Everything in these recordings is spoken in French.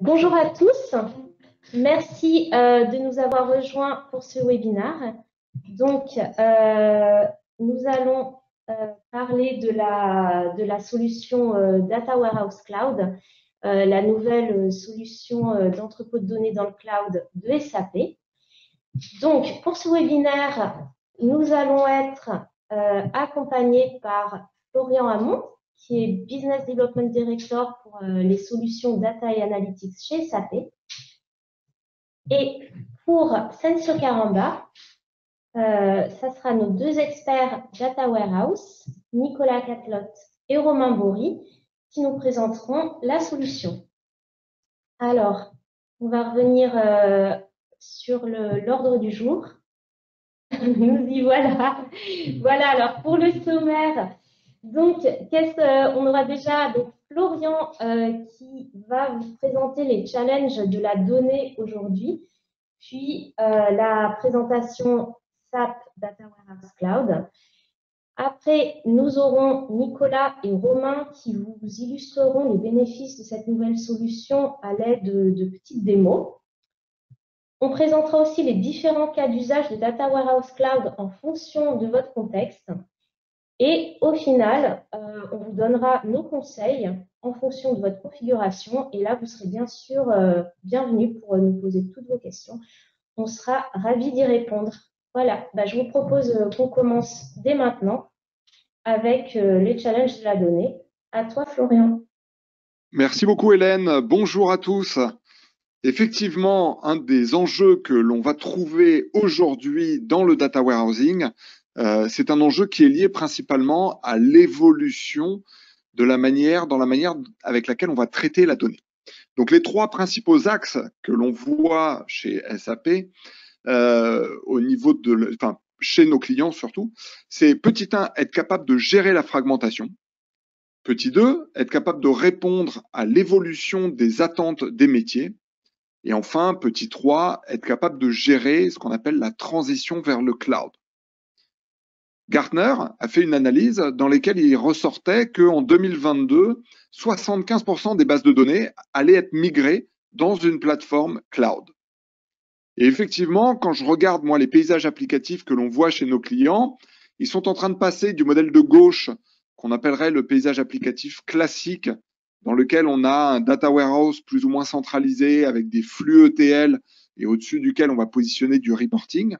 Bonjour à tous, merci de nous avoir rejoints pour ce webinaire. Donc, nous allons parler de la solution Data Warehouse Cloud, la nouvelle solution d'entrepôt de données dans le cloud de SAP. Donc, pour ce webinaire, nous allons être accompagnés par Florian Hamon, qui est Business Development Director pour les solutions Data et Analytics chez SAP. Et pour Sensio Caramba, ça sera nos deux experts Data Warehouse, Nicolas Catlotte et Romain Bory, qui nous présenteront la solution. Alors, on va revenir sur l'ordre du jour. Nous y voilà. Voilà, alors pour le sommaire, donc, on aura déjà donc, Florian qui va vous présenter les challenges de la donnée aujourd'hui, puis la présentation SAP Data Warehouse Cloud. Après, nous aurons Nicolas et Romain qui vous illustreront les bénéfices de cette nouvelle solution à l'aide de petites démos. On présentera aussi les différents cas d'usage de Data Warehouse Cloud en fonction de votre contexte. Et au final, on vous donnera nos conseils en fonction de votre configuration. Et là, vous serez bien sûr bienvenus pour nous poser toutes vos questions. On sera ravis d'y répondre. Voilà, je vous propose qu'on commence dès maintenant avec les challenges de la donnée. À toi, Florian. Merci beaucoup, Hélène. Bonjour à tous. Effectivement, un des enjeux que l'on va trouver aujourd'hui dans le data warehousing, c'est un enjeu qui est lié principalement à l'évolution dans la manière avec laquelle on va traiter la donnée. Donc, les trois principaux axes que l'on voit chez SAP, au niveau chez nos clients surtout, c'est petit 1, être capable de gérer la fragmentation. Petit 2, être capable de répondre à l'évolution des attentes des métiers. Et enfin, petit 3, être capable de gérer ce qu'on appelle la transition vers le cloud. Gartner a fait une analyse dans laquelle il ressortait qu'en 2022, 75% des bases de données allaient être migrées dans une plateforme cloud. Et effectivement, quand je regarde moi les paysages applicatifs que l'on voit chez nos clients, ils sont en train de passer du modèle de gauche qu'on appellerait le paysage applicatif classique, dans lequel on a un data warehouse plus ou moins centralisé avec des flux ETL et au-dessus duquel on va positionner du reporting,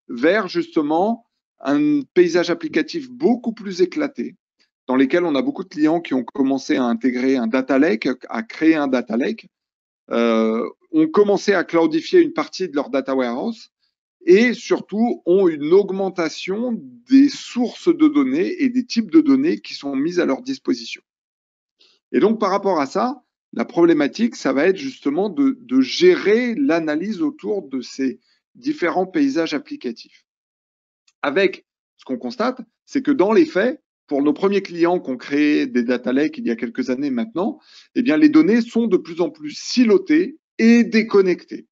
vers justement un paysage applicatif beaucoup plus éclaté, dans lequel on a beaucoup de clients qui ont commencé à intégrer un data lake, à créer un data lake, ont commencé à cloudifier une partie de leur data warehouse et surtout ont une augmentation des sources de données et des types de données qui sont mises à leur disposition. Et donc, par rapport à ça, la problématique, ça va être justement de gérer l'analyse autour de ces différents paysages applicatifs. Avec ce qu'on constate, c'est que dans les faits, pour nos premiers clients qui ont créé des data lakes il y a quelques années maintenant, eh bien, les données sont de plus en plus silotées et déconnectées.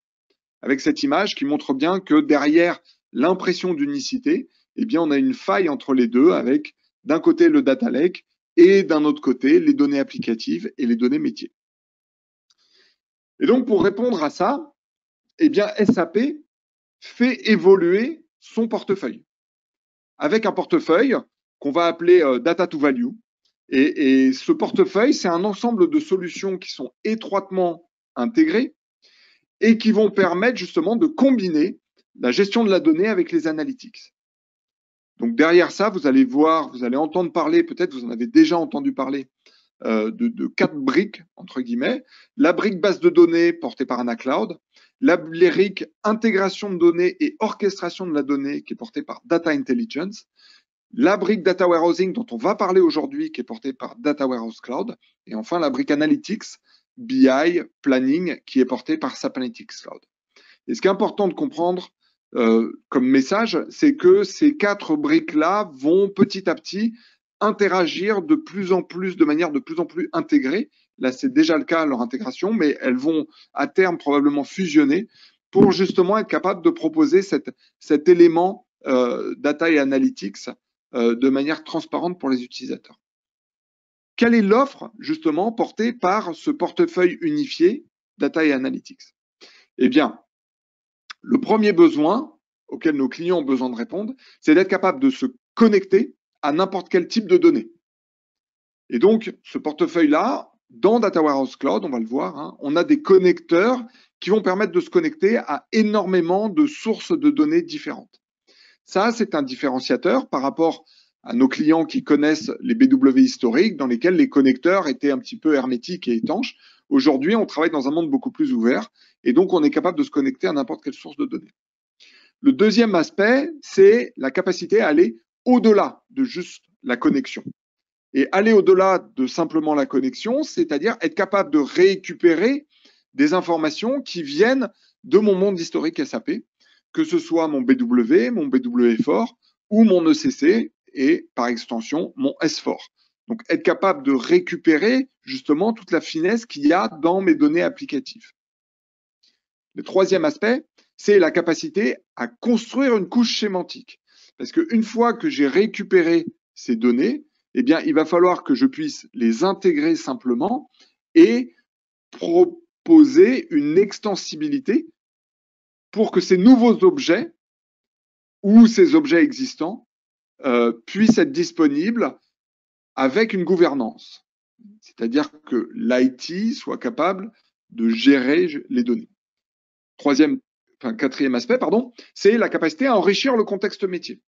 Avec cette image qui montre bien que derrière l'impression d'unicité, eh bien, on a une faille entre les deux avec d'un côté le data lake et d'un autre côté les données applicatives et les données métiers. Et donc, pour répondre à ça, eh bien, SAP fait évoluer son portefeuille avec un portefeuille qu'on va appeler Data to Value. Et ce portefeuille, c'est un ensemble de solutions qui sont étroitement intégrées et qui vont permettre justement de combiner la gestion de la donnée avec les analytics. Donc derrière ça, vous allez voir, vous allez entendre parler, peut-être vous en avez déjà entendu parler, de 4 briques, entre guillemets. La brique base de données portée par AnaCloud, la brique intégration de données et orchestration de la donnée qui est portée par Data Intelligence, la brique Data Warehousing dont on va parler aujourd'hui qui est portée par Data Warehouse Cloud, et enfin la brique Analytics, BI, Planning qui est portée par SAP Analytics Cloud. Et ce qui est important de comprendre comme message, c'est que ces 4 briques-là vont petit à petit interagir de manière de plus en plus intégrée. Là, c'est déjà le cas, leur intégration, mais elles vont à terme probablement fusionner pour justement être capable de proposer cet élément data et analytics de manière transparente pour les utilisateurs. quelle est l'offre justement portée par ce portefeuille unifié Data et Analytics? Eh bien, le premier besoin auquel nos clients ont besoin de répondre, c'est d'être capable de se connecter à n'importe quel type de données. Et donc, ce portefeuille-là, dans Data Warehouse Cloud, on va le voir, hein, on a des connecteurs qui vont permettre de se connecter à énormément de sources de données différentes. Ça, c'est un différenciateur par rapport à nos clients qui connaissent les BW historiques, dans lesquels les connecteurs étaient un petit peu hermétiques et étanches. Aujourd'hui, on travaille dans un monde beaucoup plus ouvert, et donc on est capable de se connecter à n'importe quelle source de données. Le deuxième aspect, c'est la capacité à aller au-delà de juste la connexion. Et aller au-delà de simplement la connexion, c'est-à-dire être capable de récupérer des informations qui viennent de mon monde historique SAP, que ce soit mon BW, mon BW4 ou mon ECC et par extension mon S4. Donc être capable de récupérer justement toute la finesse qu'il y a dans mes données applicatives. Le troisième aspect, c'est la capacité à construire une couche sémantique. Parce qu'une fois que j'ai récupéré ces données, eh bien, il va falloir que je puisse les intégrer simplement et proposer une extensibilité pour que ces nouveaux objets ou ces objets existants puissent être disponibles avec une gouvernance. C'est-à-dire que l'IT soit capable de gérer les données. Quatrième aspect, c'est la capacité à enrichir le contexte métier.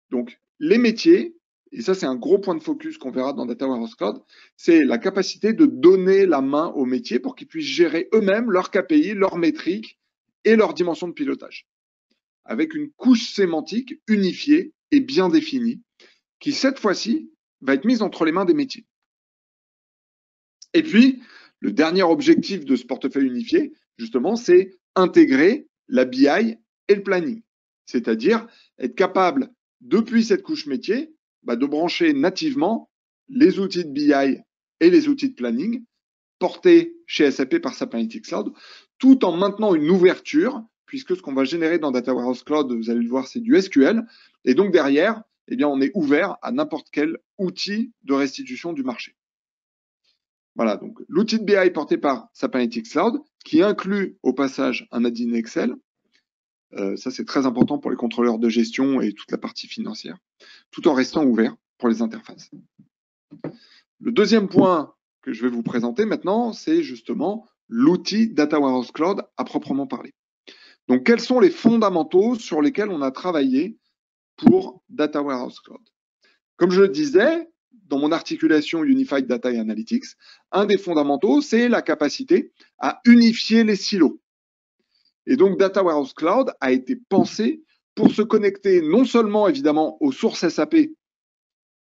Donc, les métiers, et ça c'est un gros point de focus qu'on verra dans Data Warehouse Cloud, c'est la capacité de donner la main aux métiers pour qu'ils puissent gérer eux-mêmes leurs KPI, leurs métriques et leurs dimensions de pilotage, avec une couche sémantique unifiée et bien définie, qui cette fois-ci va être mise entre les mains des métiers. Et puis, le dernier objectif de ce portefeuille unifié, justement, c'est intégrer la BI et le planning. C'est-à-dire être capable, depuis cette couche métier, de brancher nativement les outils de BI et les outils de planning portés chez SAP par SAP Analytics Cloud, tout en maintenant une ouverture, puisque ce qu'on va générer dans Data Warehouse Cloud, vous allez le voir, c'est du SQL. Et donc derrière, eh bien, on est ouvert à n'importe quel outil de restitution du marché. Voilà, donc l'outil de BI porté par SAP Analytics Cloud, qui inclut au passage un add-in Excel. Ça, c'est très important pour les contrôleurs de gestion et toute la partie financière, tout en restant ouvert pour les interfaces. Le deuxième point que je vais vous présenter maintenant, c'est justement l'outil Data Warehouse Cloud à proprement parler. Donc, quels sont les fondamentaux sur lesquels on a travaillé pour Data Warehouse Cloud? Comme je le disais, dans mon articulation Unified Data et Analytics, un des fondamentaux, c'est la capacité à unifier les silos. Et donc, Data Warehouse Cloud a été pensé pour se connecter non seulement évidemment aux sources SAP,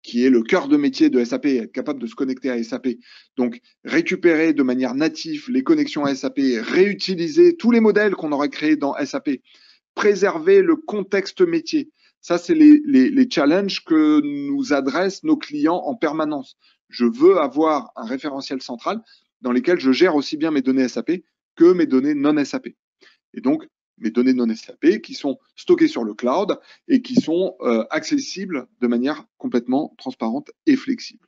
qui est le cœur de métier de SAP, être capable de se connecter à SAP, donc récupérer de manière native les connexions à SAP, réutiliser tous les modèles qu'on aurait créés dans SAP, préserver le contexte métier. Ça, c'est les challenges que nous adressent nos clients en permanence. Je veux avoir un référentiel central dans lequel je gère aussi bien mes données SAP que mes données non SAP. Et donc, mes données non SAP qui sont stockées sur le cloud et qui sont accessibles de manière complètement transparente et flexible.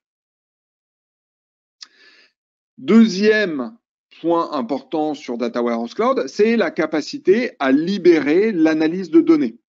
Deuxième point important sur Data Warehouse Cloud, c'est la capacité à libérer l'analyse de données.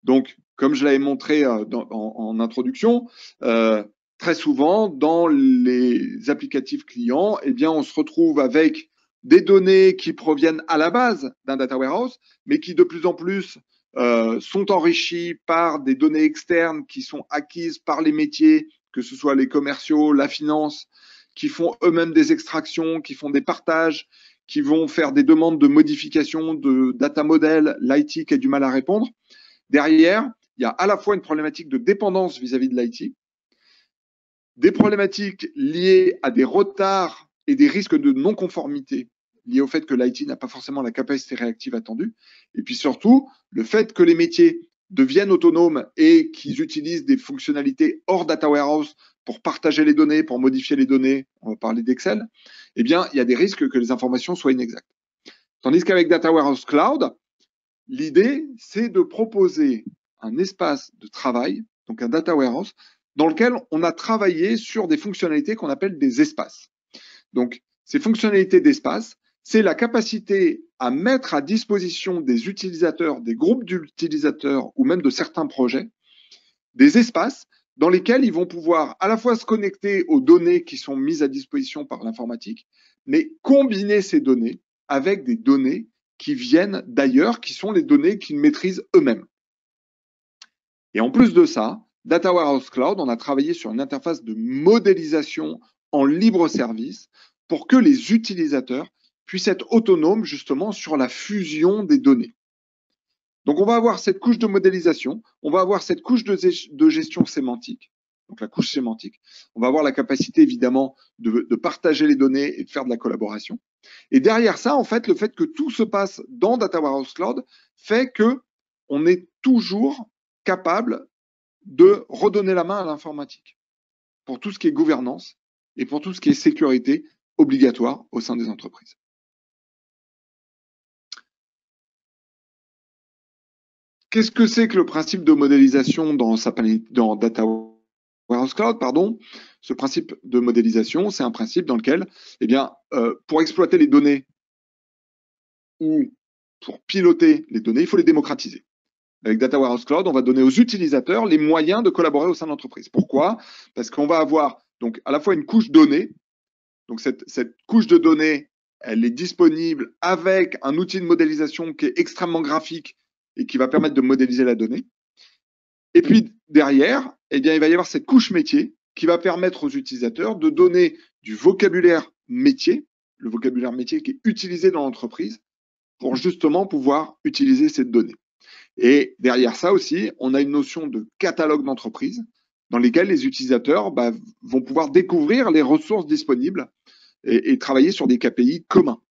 Donc, comme je l'avais montré en introduction, très souvent, dans les applicatifs clients, eh bien, on se retrouve avec des données qui proviennent à la base d'un data warehouse, mais qui de plus en plus sont enrichies par des données externes qui sont acquises par les métiers, que ce soit les commerciaux, la finance, qui font eux-mêmes des extractions, qui font des partages, qui vont faire des demandes de modification de data model, l'IT qui a du mal à répondre. Derrière, il y a à la fois une problématique de dépendance vis-à-vis de l'IT, des problématiques liées à des retards et des risques de non-conformité liés au fait que l'IT n'a pas forcément la capacité réactive attendue, et puis surtout le fait que les métiers deviennent autonomes et qu'ils utilisent des fonctionnalités hors data warehouse pour partager les données, pour modifier les données, on va parler d'Excel, eh bien, il y a des risques que les informations soient inexactes. Tandis qu'avec Data Warehouse Cloud, l'idée, c'est de proposer un espace de travail, donc un data warehouse, dans lequel on a travaillé sur des fonctionnalités qu'on appelle des espaces. Donc, ces fonctionnalités d'espace, c'est la capacité à mettre à disposition des utilisateurs, des groupes d'utilisateurs ou même de certains projets, des espaces dans lesquels ils vont pouvoir à la fois se connecter aux données qui sont mises à disposition par l'informatique, mais combiner ces données avec des données qui viennent d'ailleurs, qui sont les données qu'ils maîtrisent eux-mêmes. Et en plus de ça, Data Warehouse Cloud, on a travaillé sur une interface de modélisation en libre service pour que les utilisateurs puissent être autonomes justement sur la fusion des données. Donc, on va avoir cette couche de modélisation, on va avoir cette couche de gestion sémantique, donc la couche sémantique. On va avoir la capacité, évidemment, de partager les données et de faire de la collaboration. Et derrière ça, en fait, le fait que tout se passe dans Data Warehouse Cloud fait que on est toujours capable de redonner la main à l'informatique pour tout ce qui est gouvernance et pour tout ce qui est sécurité obligatoire au sein des entreprises. Qu'est-ce que c'est que le principe de modélisation dans Data Warehouse Cloud, pardon. Ce principe de modélisation, c'est un principe dans lequel, eh bien, pour exploiter les données ou pour piloter les données, il faut les démocratiser. Avec Data Warehouse Cloud, on va donner aux utilisateurs les moyens de collaborer au sein de l'entreprise. Pourquoi? Parce qu'on va avoir donc à la fois une couche donnée. Donc cette couche de données, elle est disponible avec un outil de modélisation qui est extrêmement graphique et qui va permettre de modéliser la donnée. Et puis derrière, eh bien, il va y avoir cette couche métier qui va permettre aux utilisateurs de donner du vocabulaire métier, le vocabulaire métier qui est utilisé dans l'entreprise pour justement pouvoir utiliser cette donnée. Et derrière ça aussi, on a une notion de catalogue d'entreprise dans lesquels les utilisateurs vont pouvoir découvrir les ressources disponibles et travailler sur des KPI communs.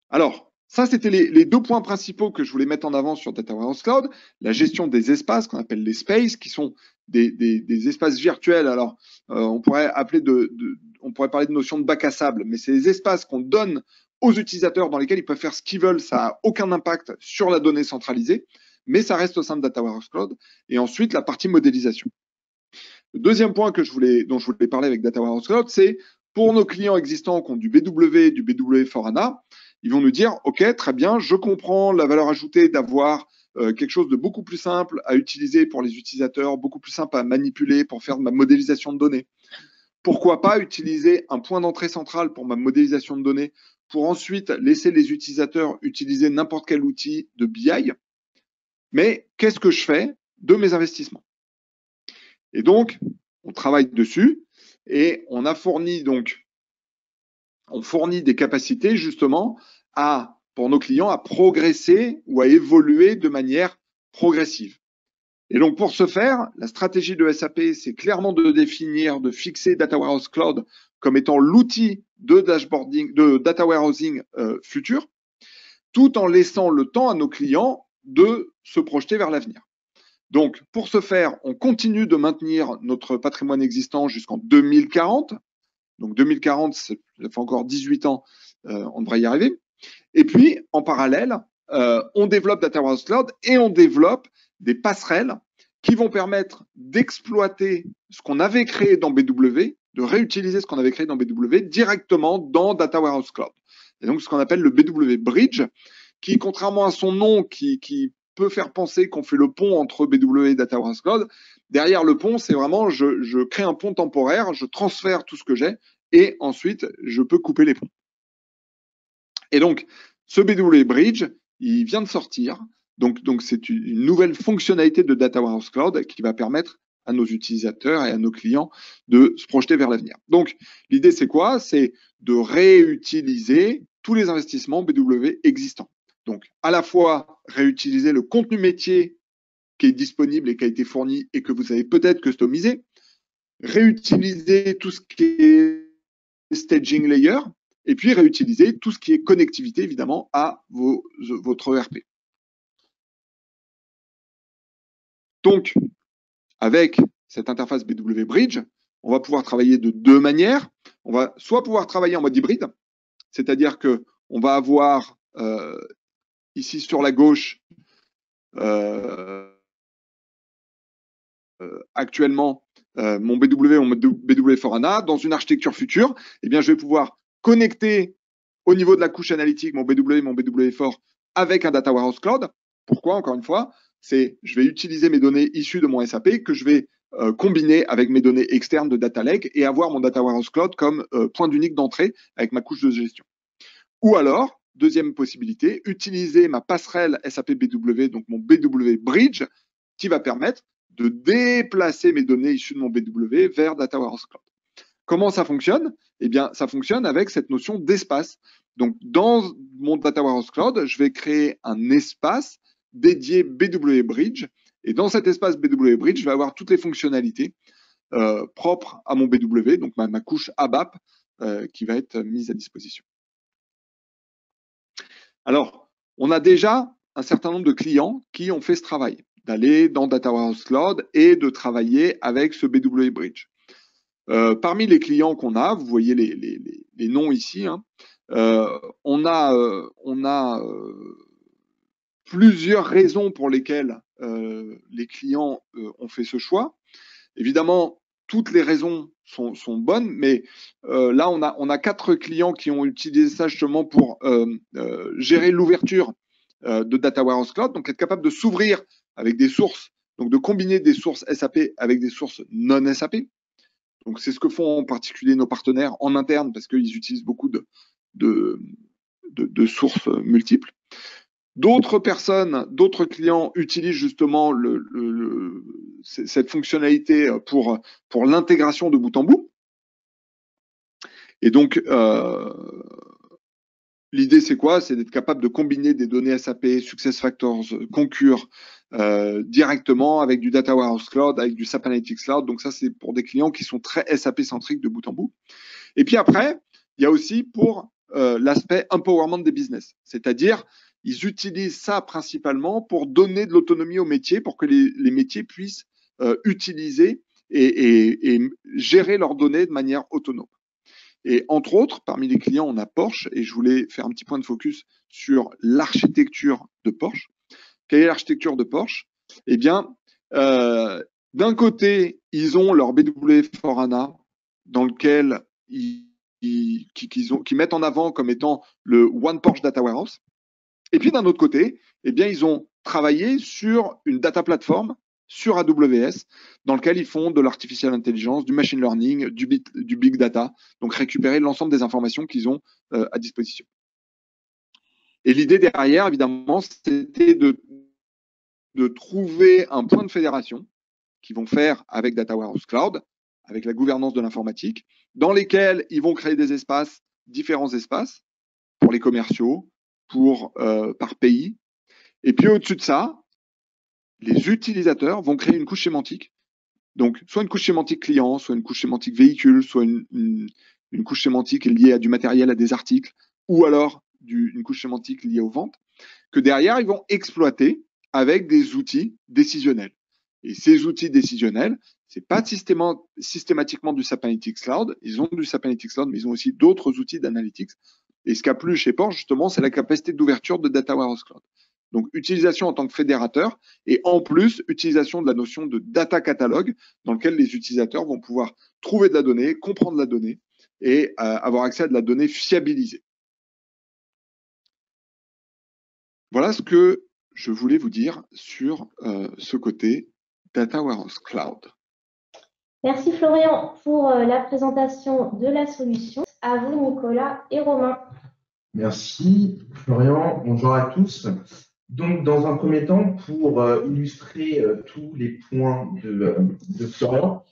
Alors, ça, c'était les deux points principaux que je voulais mettre en avant sur Data Warehouse Cloud. La gestion des espaces, qu'on appelle les spaces, qui sont des espaces virtuels. Alors, on pourrait parler de notion de bac à sable, mais c'est des espaces qu'on donne aux utilisateurs dans lesquels ils peuvent faire ce qu'ils veulent. Ça n'a aucun impact sur la donnée centralisée, mais ça reste au sein de Data Warehouse Cloud. Et ensuite, la partie modélisation. Le deuxième point dont je voulais parler avec Data Warehouse Cloud, c'est pour nos clients existants qui ont du BW, du BW4HANA, ils vont nous dire, OK, très bien, je comprends la valeur ajoutée d'avoir quelque chose de beaucoup plus simple à utiliser pour les utilisateurs, beaucoup plus simple à manipuler pour faire de ma modélisation de données. Pourquoi pas utiliser un point d'entrée central pour ma modélisation de données pour ensuite laisser les utilisateurs utiliser n'importe quel outil de BI. Mais qu'est-ce que je fais de mes investissements? Et donc, on travaille dessus et on fournit des capacités justement pour nos clients à progresser ou à évoluer de manière progressive. Et donc, pour ce faire, la stratégie de SAP, c'est clairement de fixer Data Warehouse Cloud comme étant l'outil de dashboarding, de data warehousing futur, tout en laissant le temps à nos clients de se projeter vers l'avenir. Donc, pour ce faire, on continue de maintenir notre patrimoine existant jusqu'en 2040. Donc, 2040, ça fait encore 18 ans, on devrait y arriver. Et puis, en parallèle, on développe Data Warehouse Cloud et on développe des passerelles qui vont permettre d'exploiter ce qu'on avait créé dans BW, de réutiliser ce qu'on avait créé dans BW directement dans Data Warehouse Cloud. Et donc, ce qu'on appelle le BW Bridge, qui, contrairement à son nom, qui peut faire penser qu'on fait le pont entre BW et Data Warehouse Cloud, derrière le pont, c'est vraiment je crée un pont temporaire, je transfère tout ce que j'ai et ensuite, je peux couper les ponts. Et donc, ce BW Bridge, il vient de sortir. Donc c'est une nouvelle fonctionnalité de Data Warehouse Cloud qui va permettre à nos utilisateurs et à nos clients de se projeter vers l'avenir. Donc, l'idée, c'est quoi? C'est de réutiliser tous les investissements BW existants. Donc, à la fois réutiliser le contenu métier qui est disponible et qui a été fourni et que vous avez peut-être customisé, réutiliser tout ce qui est staging layer, et puis réutiliser tout ce qui est connectivité, évidemment, à votre ERP. Donc, avec cette interface BW Bridge, on va pouvoir travailler de deux manières. On va soit pouvoir travailler en mode hybride, c'est-à-dire qu'on va avoir ici sur la gauche actuellement mon BW, mon BW4HANA, dans une architecture future, eh bien, je vais pouvoir connecter au niveau de la couche analytique mon BW, mon BW4 avec un Data Warehouse Cloud. Pourquoi, encore une fois, c'est je vais utiliser mes données issues de mon SAP que je vais combiner avec mes données externes de Data Lake et avoir mon Data Warehouse Cloud comme point d'unique d'entrée avec ma couche de gestion. Ou alors, deuxième possibilité, utiliser ma passerelle SAP BW, donc mon BW Bridge, qui va permettre de déplacer mes données issues de mon BW vers Data Warehouse Cloud. Comment ça fonctionne? Eh bien, ça fonctionne avec cette notion d'espace. Donc, dans mon Data Warehouse Cloud, je vais créer un espace dédié BW Bridge. Et dans cet espace BW Bridge, je vais avoir toutes les fonctionnalités propres à mon BW, donc ma couche ABAP, qui va être mise à disposition. Alors, on a déjà un certain nombre de clients qui ont fait ce travail, d'aller dans Data Warehouse Cloud et de travailler avec ce BW Bridge. Parmi les clients qu'on a, vous voyez les noms ici, hein, on a plusieurs raisons pour lesquelles les clients ont fait ce choix. Évidemment, toutes les raisons sont bonnes, mais là, on a 4 clients qui ont utilisé ça justement pour gérer l'ouverture de Data Warehouse Cloud, donc être capable de s'ouvrir avec des sources, donc de combiner des sources SAP avec des sources non SAP. Donc, c'est ce que font en particulier nos partenaires en interne parce qu'ils utilisent beaucoup de sources multiples. D'autres personnes, d'autres clients utilisent justement cette fonctionnalité pour l'intégration de bout en bout. Et donc, l'idée, c'est quoi? C'est d'être capable de combiner des données SAP, SuccessFactors, Concur directement avec du Data Warehouse Cloud, avec du SAP Analytics Cloud. Donc ça, c'est pour des clients qui sont très SAP-centriques de bout en bout. Et puis après, il y a aussi pour l'aspect empowerment des business, c'est-à-dire ils utilisent ça principalement pour donner de l'autonomie aux métiers, pour que les métiers puissent utiliser et gérer leurs données de manière autonome. Et entre autres, parmi les clients, on a Porsche, et je voulais faire un petit point de focus sur l'architecture de Porsche. Quelle est l'architecture de Porsche? Eh bien, d'un côté, ils ont leur BW4HANA dans lequel ils mettent en avant comme étant le One Porsche Data Warehouse. Et puis d'un autre côté, eh bien, ils ont travaillé sur une data platform sur AWS, dans lequel ils font de l'artificial intelligence, du machine learning, du big data, donc récupérer l'ensemble des informations qu'ils ont à disposition. Et l'idée derrière, évidemment, c'était de trouver un point de fédération qu'ils vont faire avec Data Warehouse Cloud, avec la gouvernance de l'informatique, dans lesquels ils vont créer des espaces, différents espaces, pour les commerciaux, par pays. Et puis au-dessus de ça, les utilisateurs vont créer une couche sémantique. Donc, soit une couche sémantique client, soit une couche sémantique véhicule, soit une couche sémantique liée à du matériel, à des articles, ou alors une couche sémantique liée aux ventes, que derrière, ils vont exploiter avec des outils décisionnels. Et ces outils décisionnels, c'est pas systématiquement du SAP Analytics Cloud. Ils ont du SAP Analytics Cloud, mais ils ont aussi d'autres outils d'analytics. Et ce qu'a plu chez Porsche, justement, c'est la capacité d'ouverture de Data Warehouse Cloud. Donc, utilisation en tant que fédérateur et en plus, utilisation de la notion de data catalogue dans lequel les utilisateurs vont pouvoir trouver de la donnée, comprendre la donnée et avoir accès à de la donnée fiabilisée. Voilà ce que je voulais vous dire sur ce côté Data Warehouse Cloud. Merci Florian pour la présentation de la solution. À vous Nicolas et Romain. Merci Florian, bonjour à tous. Donc dans un premier temps, pour illustrer tous les points de Florian,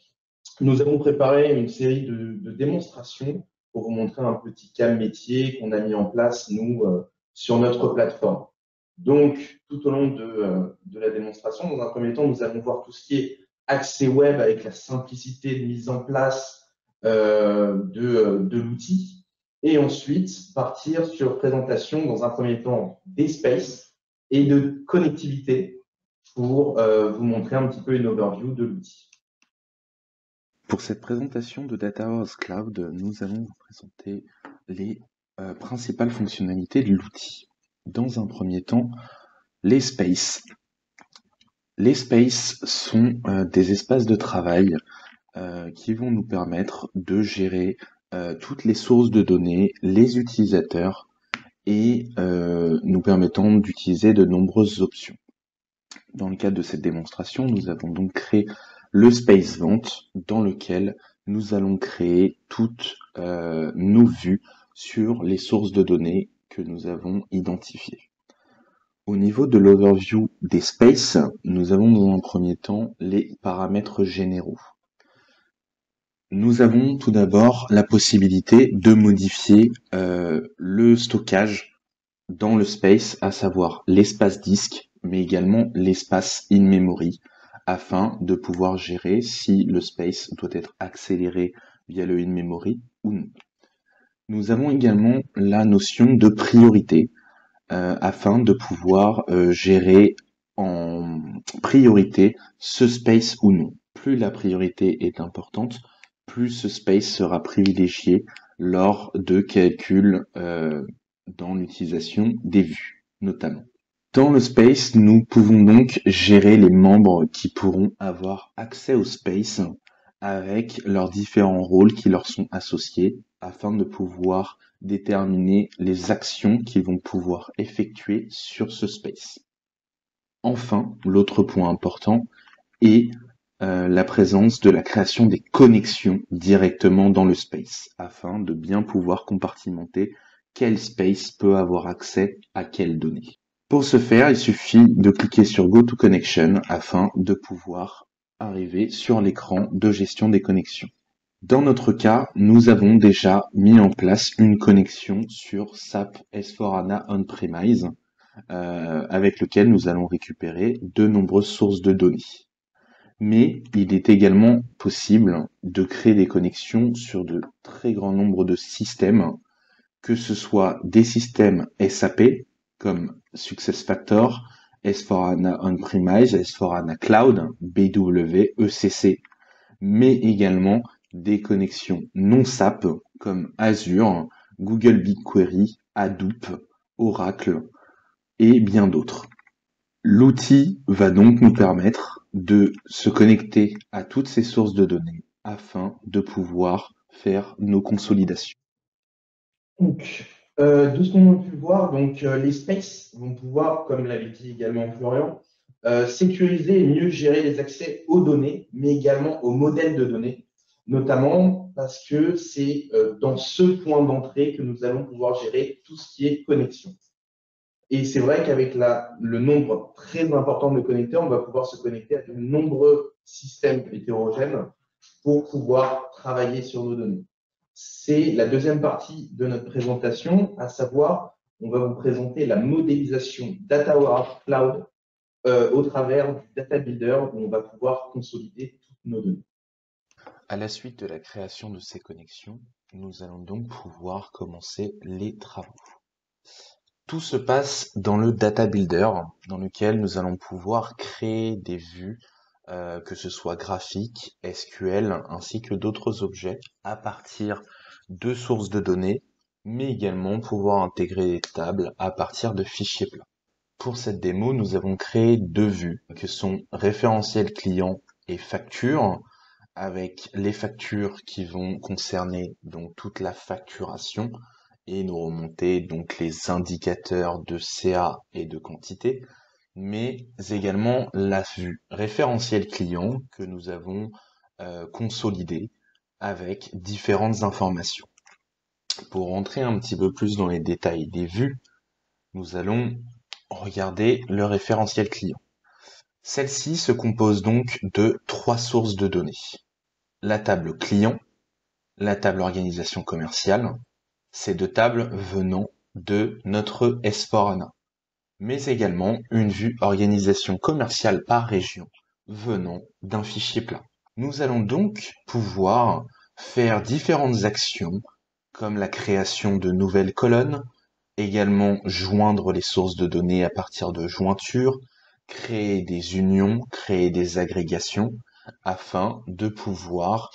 nous avons préparé une série de démonstrations pour vous montrer un petit cas métier qu'on a mis en place, nous, sur notre plateforme. Donc, tout au long de la démonstration, dans un premier temps, nous allons voir tout ce qui est accès web avec la simplicité de mise en place de l'outil. Et ensuite, partir sur présentation, dans un premier temps, des spaces et de connectivité pour vous montrer un petit peu une overview de l'outil. Pour cette présentation de Data Warehouse Cloud, nous allons vous présenter les principales fonctionnalités de l'outil. Dans un premier temps, les spaces. Les spaces sont des espaces de travail qui vont nous permettre de gérer toutes les sources de données, les utilisateurs et nous permettant d'utiliser de nombreuses options. Dans le cadre de cette démonstration, nous avons donc créé le Space Vent dans lequel nous allons créer toutes nos vues sur les sources de données que nous avons identifiées. Au niveau de l'overview des spaces, nous avons dans un premier temps les paramètres généraux. Nous avons tout d'abord la possibilité de modifier le stockage dans le space, à savoir l'espace disque, mais également l'espace in-memory, afin de pouvoir gérer si le space doit être accéléré via le in-memory ou non. Nous avons également la notion de priorité, afin de pouvoir gérer en priorité ce space ou non. Plus la priorité est importante, plus ce space sera privilégié lors de calculs dans l'utilisation des vues, notamment. Dans le space, nous pouvons donc gérer les membres qui pourront avoir accès au space avec leurs différents rôles qui leur sont associés afin de pouvoir déterminer les actions qu'ils vont pouvoir effectuer sur ce space. Enfin, l'autre point important est la présence de la création des connexions directement dans le space, afin de bien pouvoir compartimenter quel space peut avoir accès à quelles données. Pour ce faire, il suffit de cliquer sur Go to Connection afin de pouvoir arriver sur l'écran de gestion des connexions. Dans notre cas, nous avons déjà mis en place une connexion sur SAP S/4HANA On-Premise avec lequel nous allons récupérer de nombreuses sources de données. Mais il est également possible de créer des connexions sur de très grands nombres de systèmes, que ce soit des systèmes SAP comme SuccessFactors, S/4HANA On-Premise, S/4HANA Cloud, BW, ECC, mais également des connexions non SAP comme Azure, Google BigQuery, Hadoop, Oracle et bien d'autres. L'outil va donc nous permettre de se connecter à toutes ces sources de données afin de pouvoir faire nos consolidations. Donc, de ce qu'on a pu voir, les spaces vont pouvoir, comme l'avait dit également Florian, sécuriser et mieux gérer les accès aux données, mais également aux modèles de données, notamment parce que c'est dans ce point d'entrée que nous allons pouvoir gérer tout ce qui est connexion. Et c'est vrai qu'avec le nombre très important de connecteurs, on va pouvoir se connecter à de nombreux systèmes hétérogènes pour pouvoir travailler sur nos données. C'est la deuxième partie de notre présentation, à savoir, on va vous présenter la modélisation Data Warehouse Cloud au travers du Data Builder où on va pouvoir consolider toutes nos données. À la suite de la création de ces connexions, nous allons donc pouvoir commencer les travaux. Tout se passe dans le Data Builder, dans lequel nous allons pouvoir créer des vues, que ce soit graphiques, SQL, ainsi que d'autres objets à partir de sources de données, mais également pouvoir intégrer des tables à partir de fichiers plats. Pour cette démo, nous avons créé deux vues, que sont référentiel client et facture, avec les factures qui vont concerner donc toute la facturation, et nous remonter donc les indicateurs de CA et de quantité, mais également la vue référentiel client que nous avons consolidé avec différentes informations. Pour rentrer un petit peu plus dans les détails des vues, nous allons regarder le référentiel client. Celle-ci se compose donc de trois sources de données. La table client, la table organisation commerciale, ces deux tables venant de notre S/4HANA, mais également une vue organisation commerciale par région venant d'un fichier plat. Nous allons donc pouvoir faire différentes actions comme la création de nouvelles colonnes, également joindre les sources de données à partir de jointures, créer des unions, créer des agrégations afin de pouvoir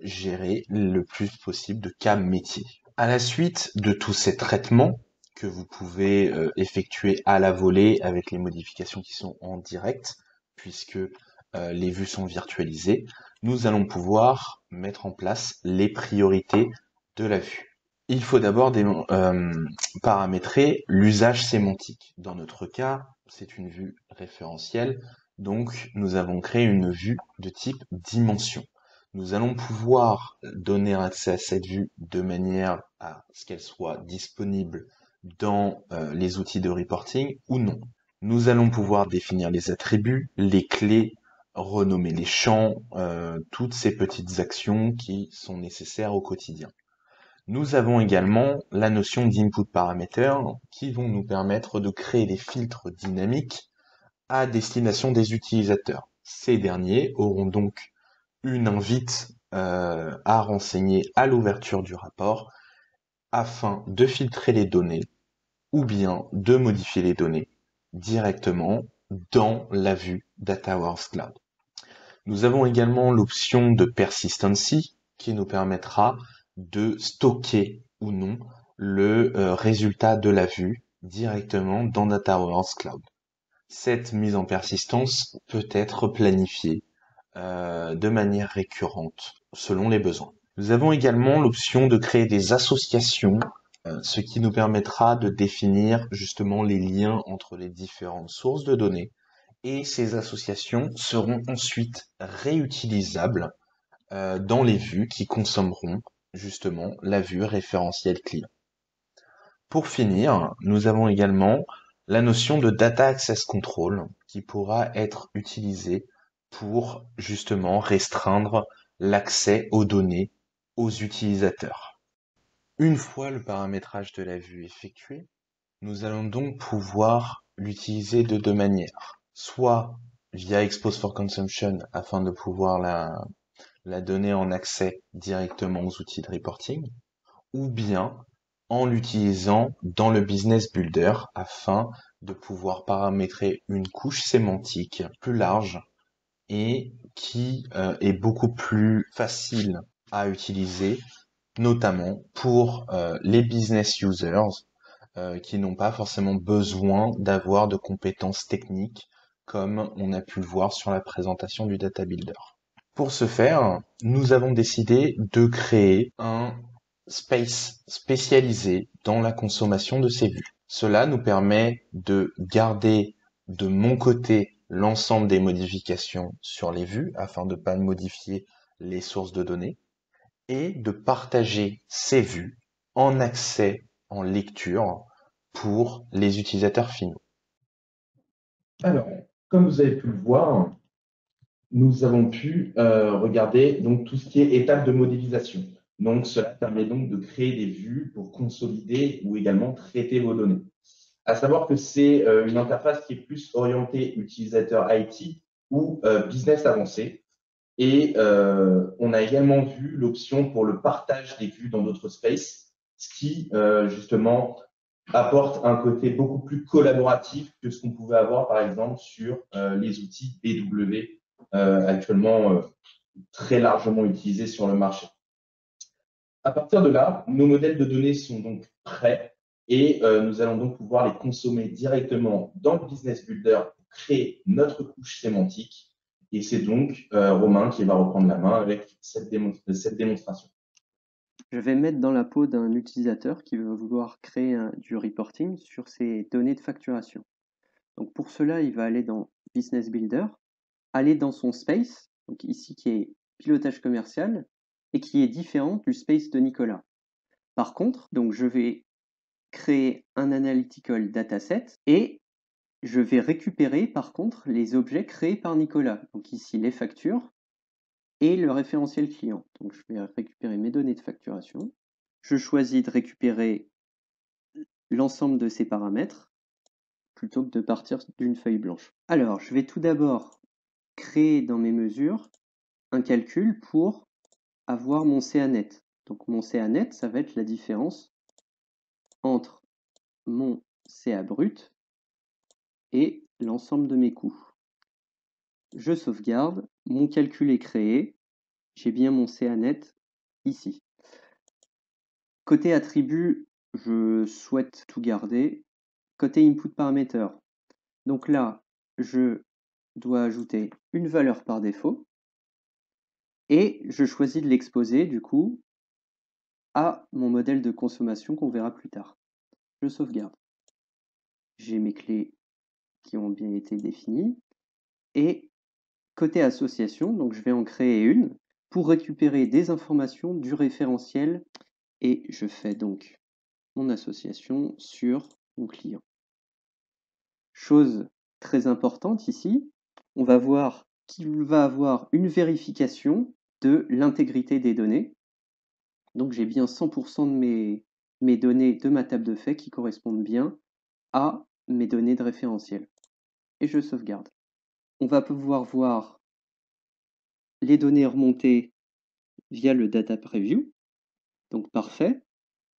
gérer le plus possible de cas métiers. À la suite de tous ces traitements que vous pouvez effectuer à la volée avec les modifications qui sont en direct, puisque les vues sont virtualisées, nous allons pouvoir mettre en place les priorités de la vue. Il faut d'abord paramétrer l'usage sémantique. Dans notre cas, c'est une vue référentielle, donc nous avons créé une vue de type dimension. Nous allons pouvoir donner accès à cette vue de manière à ce qu'elle soit disponible dans les outils de reporting ou non. Nous allons pouvoir définir les attributs, les clés, renommer les champs, toutes ces petites actions qui sont nécessaires au quotidien. Nous avons également la notion d'input parameter qui vont nous permettre de créer des filtres dynamiques à destination des utilisateurs. Ces derniers auront donc une invite à renseigner à l'ouverture du rapport afin de filtrer les données ou bien de modifier les données directement dans la vue Data Warehouse Cloud. Nous avons également l'option de persistency qui nous permettra de stocker ou non le résultat de la vue directement dans Data Warehouse Cloud. Cette mise en persistance peut être planifiée de manière récurrente selon les besoins. Nous avons également l'option de créer des associations, ce qui nous permettra de définir justement les liens entre les différentes sources de données et ces associations seront ensuite réutilisables dans les vues qui consommeront justement la vue référentielle client. Pour finir, nous avons également la notion de Data Access Control qui pourra être utilisée pour justement restreindre l'accès aux données aux utilisateurs. Une fois le paramétrage de la vue effectué, nous allons donc pouvoir l'utiliser de deux manières. Soit via Expose for Consumption afin de pouvoir la donner en accès directement aux outils de reporting, ou bien en l'utilisant dans le Business Builder afin de pouvoir paramétrer une couche sémantique plus large et qui est beaucoup plus facile à utiliser, notamment pour les business users qui n'ont pas forcément besoin d'avoir de compétences techniques comme on a pu le voir sur la présentation du Data Builder. Pour ce faire, nous avons décidé de créer un space spécialisé dans la consommation de ces vues. Cela nous permet de garder de mon côté l'ensemble des modifications sur les vues afin de ne pas modifier les sources de données et de partager ces vues en accès, en lecture pour les utilisateurs finaux. Alors, comme vous avez pu le voir, nous avons pu regarder donc tout ce qui est étape de modélisation. Donc, cela permet donc de créer des vues pour consolider ou également traiter vos données. À savoir que c'est une interface qui est plus orientée utilisateur IT ou business avancé. Et on a également vu l'option pour le partage des vues dans d'autres spaces, ce qui justement apporte un côté beaucoup plus collaboratif que ce qu'on pouvait avoir par exemple sur les outils BW actuellement très largement utilisés sur le marché. À partir de là, nos modèles de données sont donc prêts et nous allons donc pouvoir les consommer directement dans le Business Builder pour créer notre couche sémantique. Et c'est donc Romain qui va reprendre la main avec cette démonstration. Je vais me mettre dans la peau d'un utilisateur qui veut vouloir créer du reporting sur ses données de facturation. Donc pour cela, il va aller dans Business Builder, aller dans son space, donc ici qui est pilotage commercial, et qui est différent du space de Nicolas. Par contre, donc je vais créer un analytical dataset et je vais récupérer par contre les objets créés par Nicolas. Donc ici les factures et le référentiel client. Donc je vais récupérer mes données de facturation. Je choisis de récupérer l'ensemble de ces paramètres plutôt que de partir d'une feuille blanche. Alors je vais tout d'abord créer dans mes mesures un calcul pour avoir mon CA-net. Donc mon CA-net, ça va être la différence entre mon CA brut et l'ensemble de mes coûts. Je sauvegarde, mon calcul est créé, j'ai bien mon CA-net ici. Côté attribut, je souhaite tout garder. Côté input parameter, donc là, je dois ajouter une valeur par défaut et je choisis de l'exposer du coup à mon modèle de consommation qu'on verra plus tard. Je sauvegarde. J'ai mes clés qui ont bien été définies et côté association, donc je vais en créer une pour récupérer des informations du référentiel et je fais donc mon association sur mon client. Chose très importante ici, on va voir qu'il va avoir une vérification de l'intégrité des données. Donc j'ai bien 100% de mes données de ma table de faits qui correspondent bien à mes données de référentiel. Et je sauvegarde. On va pouvoir voir les données remontées via le data preview. Donc parfait.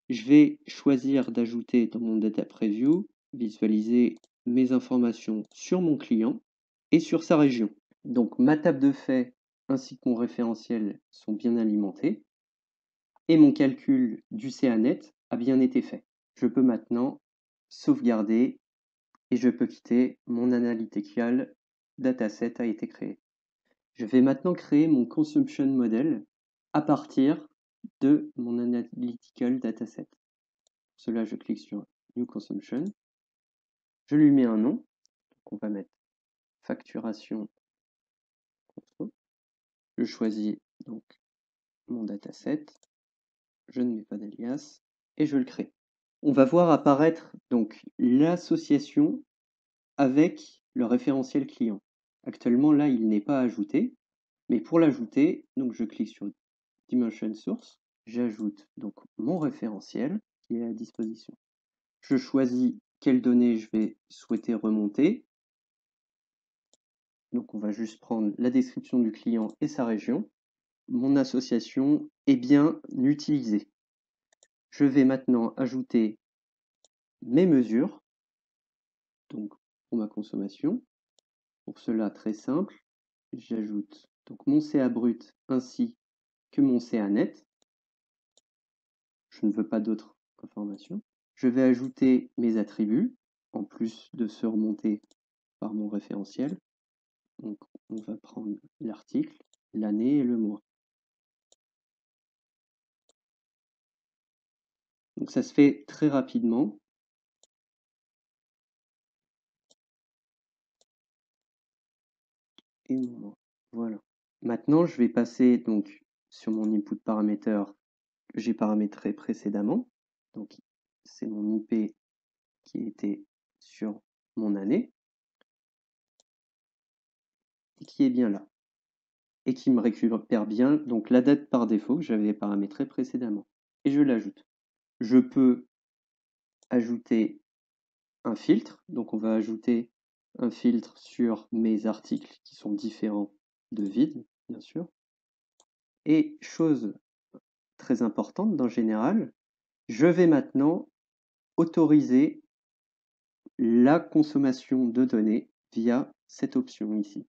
Je vais choisir d'ajouter dans mon data preview, visualiser mes informations sur mon client et sur sa région. Donc ma table de faits ainsi que mon référentiel sont bien alimentés et mon calcul du CANet a bien été fait. Je peux maintenant sauvegarder et je peux quitter mon analytical dataset a été créé. Je vais maintenant créer mon consumption model à partir de mon analytical dataset. Pour cela, je clique sur New Consumption. Je lui mets un nom. Donc on va mettre facturation. Je choisis donc mon dataset. Je ne mets pas d'alias et je le crée. On va voir apparaître donc l'association avec le référentiel client. Actuellement, là, il n'est pas ajouté, mais pour l'ajouter, donc je clique sur Dimension Source, j'ajoute donc mon référentiel qui est à disposition. Je choisis quelles données je vais souhaiter remonter. Donc on va juste prendre la description du client et sa région. Mon association est bien utilisée. Je vais maintenant ajouter mes mesures, donc pour ma consommation. Pour cela, très simple, j'ajoute donc mon CA brut ainsi que mon CA net. Je ne veux pas d'autres informations. Je vais ajouter mes attributs, en plus de se remonter par mon référentiel. Donc, on va prendre l'article, l'année et le mois. Donc, ça se fait très rapidement. Et mon mois. Voilà. Maintenant, je vais passer donc sur mon input paramètre que j'ai paramétré précédemment. Donc, c'est mon IP qui était sur mon année et qui est bien là et qui me récupère bien donc la date par défaut que j'avais paramétré précédemment et je l'ajoute. Je peux ajouter un filtre, donc on va ajouter un filtre sur mes articles qui sont différents de vide, bien sûr. Et chose très importante dans Général, je vais maintenant autoriser la consommation de données via cette option ici.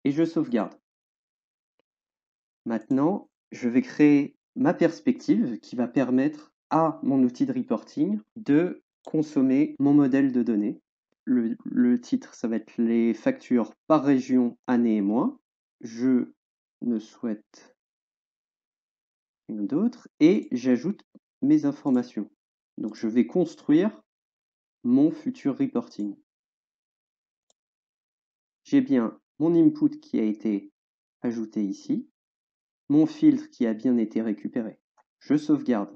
Et je sauvegarde. Maintenant, je vais créer ma perspective qui va permettre à mon outil de reporting de consommer mon modèle de données. Le titre, ça va être les factures par région, année et mois. Je ne souhaite rien d'autre et j'ajoute mes informations. Donc, je vais construire mon futur reporting. J'ai bien mon input qui a été ajouté ici, mon filtre qui a bien été récupéré. Je sauvegarde.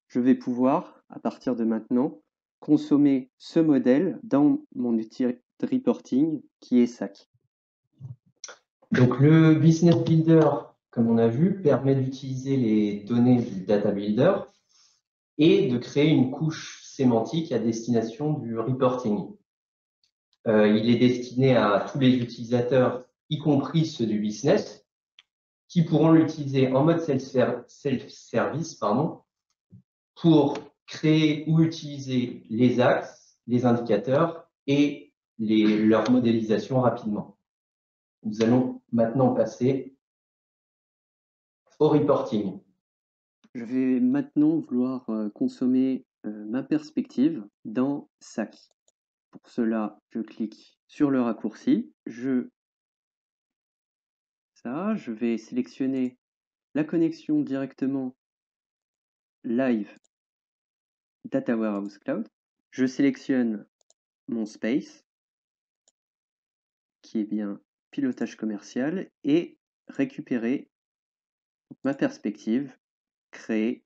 Je vais pouvoir, à partir de maintenant, consommer ce modèle dans mon outil de reporting qui est SAC. Donc le Business Builder, comme on a vu, permet d'utiliser les données du Data Builder et de créer une couche sémantique à destination du reporting. Il est destiné à tous les utilisateurs, y compris ceux du business, qui pourront l'utiliser en mode self-service, pour créer ou utiliser les axes, les indicateurs et leur modélisation rapidement. Nous allons maintenant passer au reporting. Je vais maintenant vouloir consommer ma perspective dans SAC. Pour cela, je clique Sur le raccourci, je vais sélectionner la connexion directement live Data Warehouse Cloud. Je sélectionne mon space, qui est bien pilotage commercial, et récupérer ma perspective créée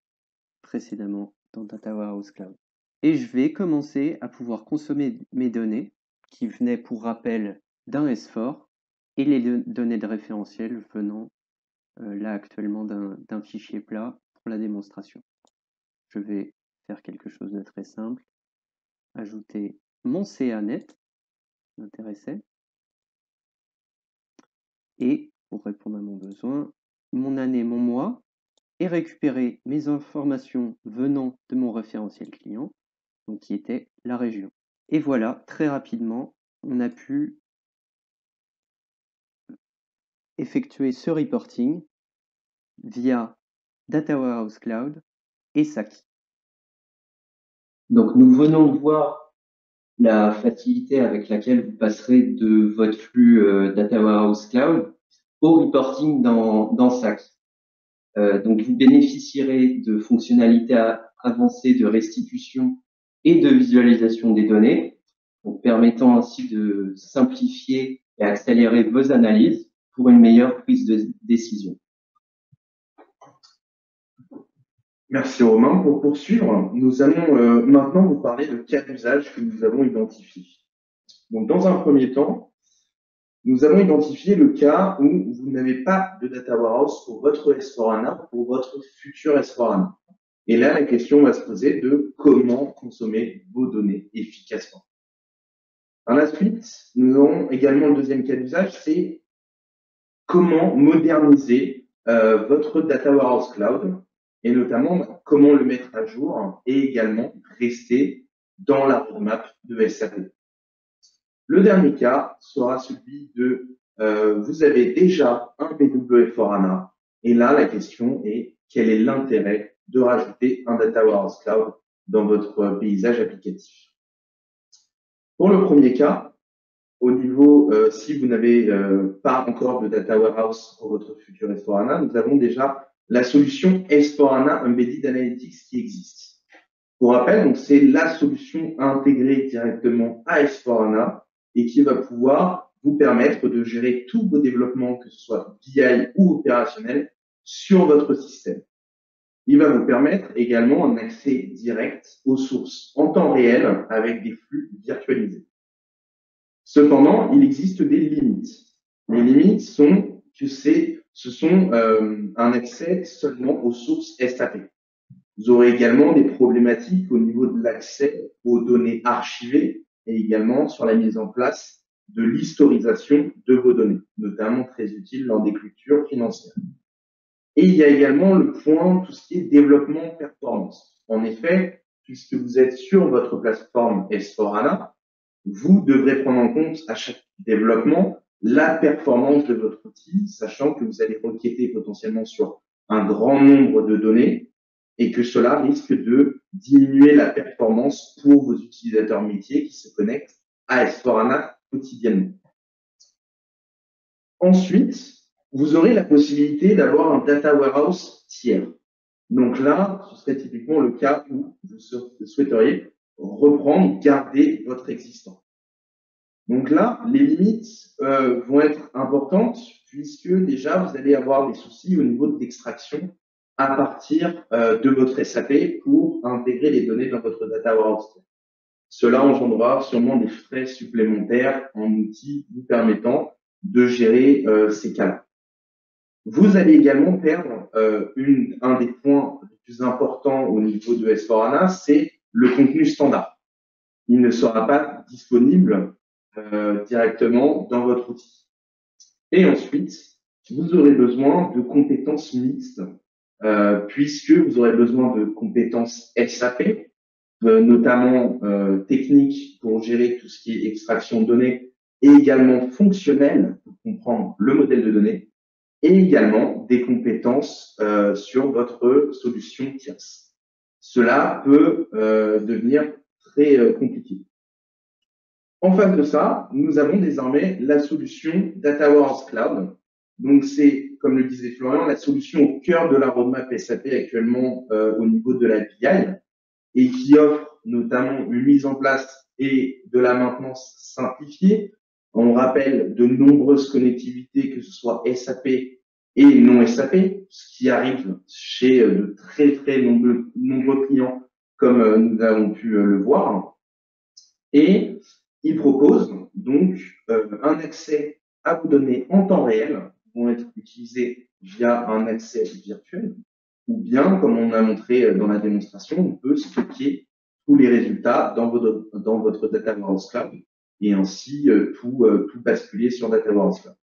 précédemment dans Data Warehouse Cloud. Et je vais commencer à pouvoir consommer mes données qui venaient pour rappel d'un S4 et les données de référentiel venant là actuellement d'un fichier plat pour la démonstration. Je vais faire quelque chose de très simple, ajouter mon CA-net qui m'intéressait et pour répondre à mon besoin, mon année, mon mois, et récupérer mes informations venant de mon référentiel client, donc qui était la région. Et voilà, très rapidement, on a pu effectuer ce reporting via Data Warehouse Cloud et Saki. Donc, nous venons de voir la facilité avec laquelle vous passerez de votre flux Data Warehouse Cloud au reporting dans Saki. Donc, vous bénéficierez de fonctionnalités avancées de restitution et de visualisation des données, donc permettant ainsi de simplifier et accélérer vos analyses pour une meilleure prise de décision. Merci Romain. Pour poursuivre, nous allons maintenant vous parler de cas d'usage que nous avons identifiés. Donc, dans un premier temps, nous avons identifié le cas où vous n'avez pas de data warehouse pour votre S4HANA, pour votre futur S4HANA. Et là, la question va se poser de comment consommer vos données efficacement. Dans la suite, nous avons également le deuxième cas d'usage, c'est comment moderniser votre data warehouse cloud et notamment comment le mettre à jour et également rester dans la roadmap de SAP. Le dernier cas sera celui de vous avez déjà un BW S/4HANA et là la question est quel est l'intérêt de rajouter un Data Warehouse Cloud dans votre paysage applicatif. Pour le premier cas, au niveau si vous n'avez pas encore de Data Warehouse pour votre futur S/4HANA, nous avons déjà la solution S/4HANA Embedded Analytics qui existe. Pour rappel, donc c'est la solution intégrée directement à S/4HANA et qui va pouvoir vous permettre de gérer tous vos développements, que ce soit BI ou opérationnel, sur votre système. Il va vous permettre également un accès direct aux sources en temps réel avec des flux virtualisés. Cependant, il existe des limites. Les limites sont que ce sont un accès seulement aux sources SAP. Vous aurez également des problématiques au niveau de l'accès aux données archivées et également sur la mise en place de l'historisation de vos données, notamment très utile dans des cultures financières. Et il y a également le point, tout ce qui est développement performance. En effet, puisque vous êtes sur votre plateforme S/4HANA, vous devrez prendre en compte à chaque développement la performance de votre outil, sachant que vous allez requêter potentiellement sur un grand nombre de données et que cela risque de diminuer la performance pour vos utilisateurs métiers qui se connectent à S/4HANA quotidiennement. Ensuite, vous aurez la possibilité d'avoir un data warehouse tiers. Donc là, ce serait typiquement le cas où vous souhaiteriez reprendre, garder votre existant. Donc là, les limites vont être importantes puisque déjà, vous allez avoir des soucis au niveau de l'extraction à partir de votre SAP pour intégrer les données dans votre data warehouse. Cela engendrera sûrement des frais supplémentaires en outils vous permettant de gérer ces cas-là. Vous allez également perdre un des points les plus importants au niveau de S/4HANA, c'est le contenu standard. Il ne sera pas disponible directement dans votre outil. Et ensuite, vous aurez besoin de compétences mixtes puisque vous aurez besoin de compétences SAP, notamment techniques pour gérer tout ce qui est extraction de données et également fonctionnelles pour comprendre le modèle de données et également des compétences sur votre solution tierce. Cela peut devenir très compliqué. En face de ça, nous avons désormais la solution Data Warehouse Cloud. Donc, c'est, comme le disait Florian, la solution au cœur de la roadmap SAP actuellement au niveau de la BI et qui offre notamment une mise en place et de la maintenance simplifiée. On rappelle de nombreuses connectivités, que ce soit SAP et non SAP, ce qui arrive chez de très nombreux clients, comme nous avons pu le voir. Et il propose donc un accès à vos données en temps réel, qui vont être utilisés via un accès virtuel, ou bien, comme on a montré dans la démonstration, on peut stocker tous les résultats dans votre Data Warehouse Cloud et ainsi tout basculer sur Data Warehouse Cloud.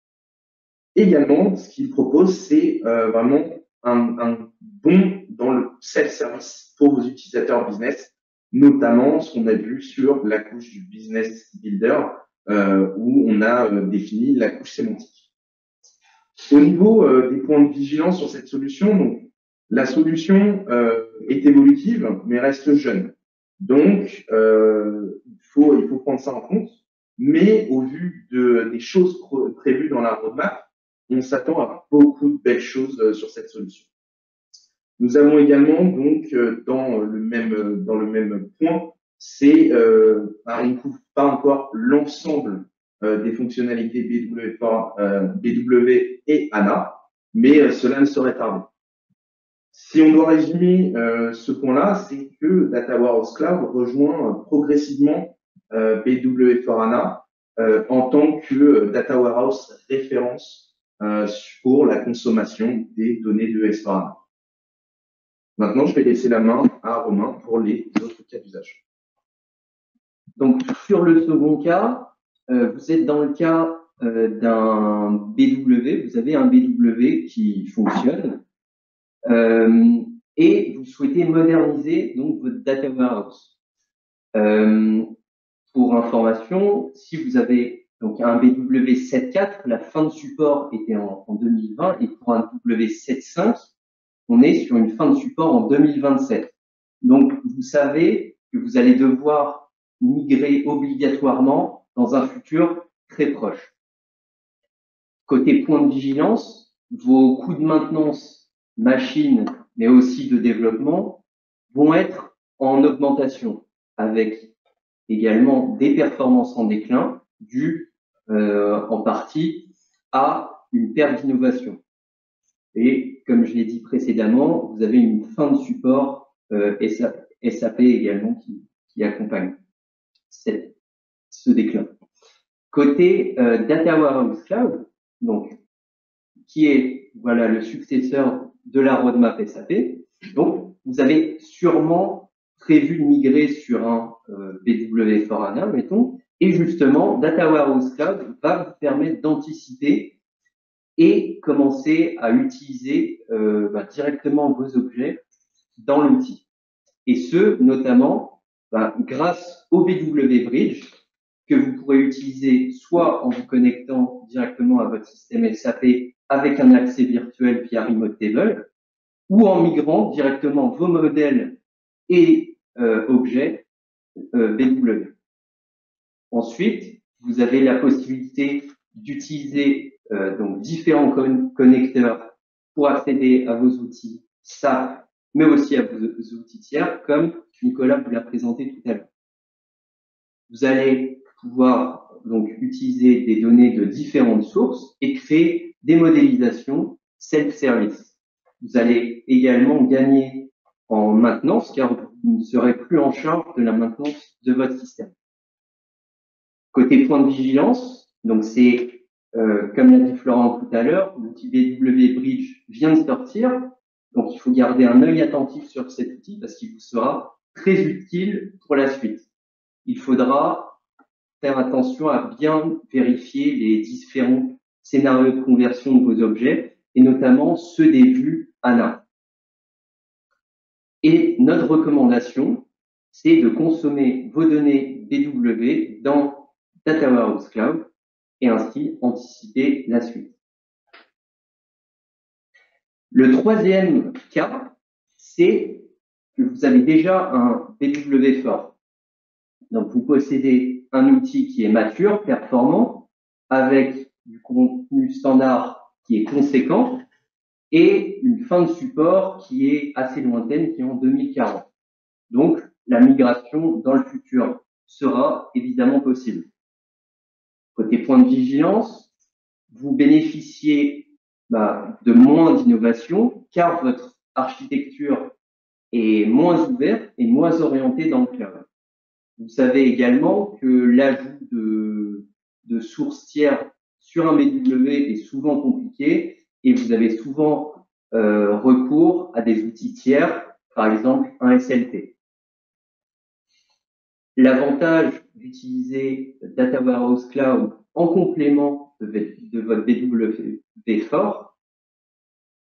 Également, ce qu'il propose, c'est vraiment un bond dans le self-service pour vos utilisateurs business, notamment ce qu'on a vu sur la couche du Business Builder, où on a défini la couche sémantique. Au niveau des points de vigilance sur cette solution, donc, la solution est évolutive, mais reste jeune. Donc, il faut prendre ça en compte. Mais au vu des choses prévues dans la roadmap, on s'attend à beaucoup de belles choses sur cette solution. Nous avons également donc dans le même point, c'est on ne couvre pas encore l'ensemble des fonctionnalités BW et ANA, mais cela ne saurait tarder. Si on doit résumer ce point-là, c'est que Data Warehouse Cloud rejoint progressivement BW4HANA en tant que Data Warehouse référence pour la consommation des données de S4HANA. Maintenant, je vais laisser la main à Romain pour les autres cas d'usage. Donc, sur le second cas, vous êtes dans le cas d'un BW, vous avez un BW qui fonctionne et vous souhaitez moderniser donc votre Data Warehouse. Pour information, si vous avez donc un BW 7.4, la fin de support était en 2020 et pour un W 7.5, on est sur une fin de support en 2027. Donc, vous savez que vous allez devoir migrer obligatoirement dans un futur très proche. Côté point de vigilance, vos coûts de maintenance machine, mais aussi de développement, vont être en augmentation avec également des performances en déclin dues en partie à une perte d'innovation. Et comme je l'ai dit précédemment, vous avez une fin de support SAP également qui accompagne ce déclin. Côté Data Warehouse Cloud, donc qui est voilà le successeur de la roadmap SAP, donc vous avez sûrement prévu de migrer sur un BW4HANA, mettons, et justement, Data Warehouse Cloud va vous permettre d'anticiper et commencer à utiliser directement vos objets dans l'outil. Et ce, notamment, grâce au BW Bridge, que vous pourrez utiliser soit en vous connectant directement à votre système SAP avec un accès virtuel via Remote Table, ou en migrant directement vos modèles et objets BW. Ensuite, vous avez la possibilité d'utiliser donc différents connecteurs pour accéder à vos outils SAP, mais aussi à vos outils tiers, comme Nicolas vous l'a présenté tout à l'heure. Vous allez pouvoir donc utiliser des données de différentes sources et créer des modélisations self-service. Vous allez également gagner en maintenance car vous ne serez plus en charge de la maintenance de votre système. Côté point de vigilance, donc c'est comme l'a dit Florent tout à l'heure, l'outil BW Bridge vient de sortir, donc il faut garder un œil attentif sur cet outil parce qu'il vous sera très utile pour la suite. Il faudra faire attention à bien vérifier les différents scénarios de conversion de vos objets et notamment ceux des vues ANA. Et notre recommandation, c'est de consommer vos données BW dans Data Warehouse Cloud et ainsi anticiper la suite. Le troisième cas, c'est que vous avez déjà un BW fort. Donc, vous possédez un outil qui est mature, performant, avec du contenu standard qui est conséquent et une fin de support qui est assez lointaine, qui est en 2040. Donc, la migration dans le futur sera évidemment possible. Côté point de vigilance, vous bénéficiez de moins d'innovation car votre architecture est moins ouverte et moins orientée dans le cloud. Vous savez également que l'ajout de sources tiers sur un BW est souvent compliqué et vous avez souvent recours à des outils tiers, par exemple un SLT. L'avantage d'utiliser Data Warehouse Cloud en complément de votre BW fort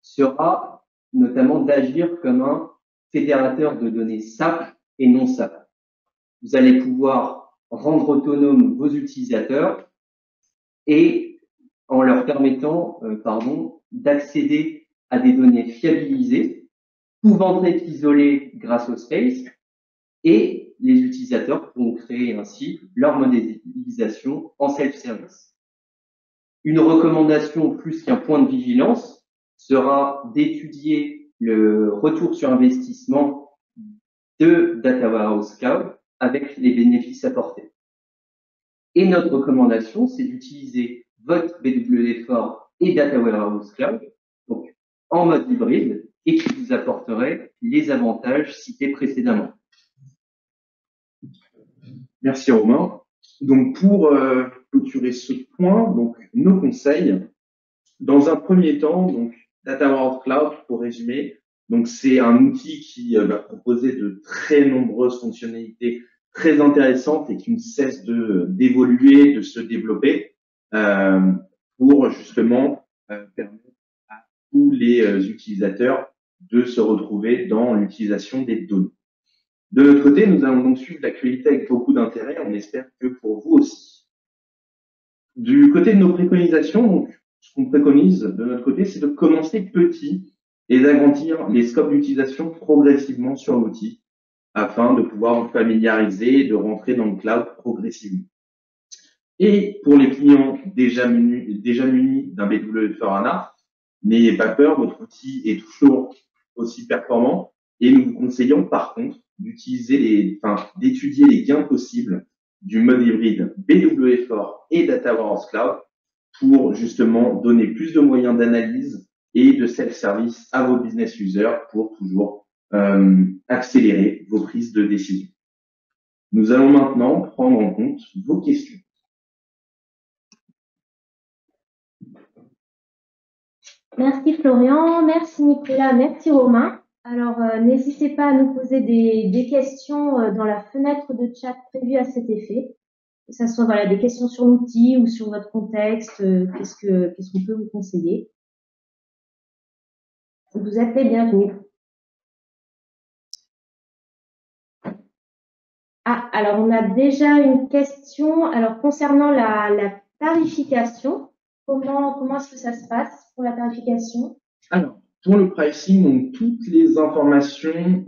sera notamment d'agir comme un fédérateur de données SAP et non SAP. Vous allez pouvoir rendre autonomes vos utilisateurs et en leur permettant d'accéder à des données fiabilisées, pouvant être isolées grâce au Space, et les utilisateurs pourront créer ainsi leur modélisation en self-service. Une recommandation plus qu'un point de vigilance sera d'étudier le retour sur investissement de Data Warehouse Cloud avec les bénéfices apportés. Et notre recommandation, c'est d'utiliser votre BW Fort et Data Warehouse Cloud, donc en mode hybride, et qui vous apporterait les avantages cités précédemment. Merci Romain. Donc pour clôturer ce point, donc nos conseils. Dans un premier temps, donc Data Warehouse Cloud, pour résumer, donc c'est un outil qui va proposer de très nombreuses fonctionnalités très intéressantes et qui ne cesse d'évoluer, de se développer pour justement permettre à tous les utilisateurs de se retrouver dans l'utilisation des données. De notre côté, nous allons donc suivre l'actualité avec beaucoup d'intérêt. On espère que pour vous aussi. Du côté de nos préconisations, donc, ce qu'on préconise de notre côté, c'est de commencer petit et d'agrandir les scopes d'utilisation progressivement sur l'outil afin de pouvoir vous familiariser et de rentrer dans le cloud progressivement. Et pour les clients déjà munis d'un BW Forana, n'ayez pas peur, votre outil est toujours aussi performant et nous vous conseillons par contre d'étudier les gains possibles du mode hybride BW Fort et Data Warehouse Cloud pour justement donner plus de moyens d'analyse et de self-service à vos business users pour toujours accélérer vos prises de décision. Nous allons maintenant prendre en compte vos questions. Merci Florian, merci Nicolas, merci Romain. Alors, n'hésitez pas à nous poser des questions dans la fenêtre de chat prévue à cet effet. Que ce soit des questions sur l'outil ou sur votre contexte, qu'est-ce qu'on peut vous conseiller. Vous êtes les bienvenus. Ah, alors on a déjà une question. Alors, concernant la tarification, comment est-ce que ça se passe pour la tarification? Alors, pour le pricing, donc, toutes les informations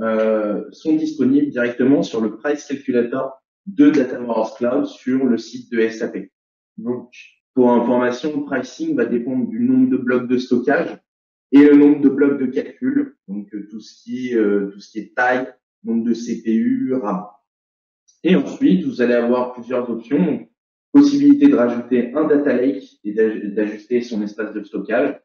sont disponibles directement sur le price calculator de Data Warehouse Cloud sur le site de SAP. Donc, pour information, le pricing va dépendre du nombre de blocs de stockage et le nombre de blocs de calcul. Donc, tout ce qui est taille, nombre de CPU, RAM. Et ensuite, vous allez avoir plusieurs options. Donc, possibilité de rajouter un data lake et d'ajuster son espace de stockage.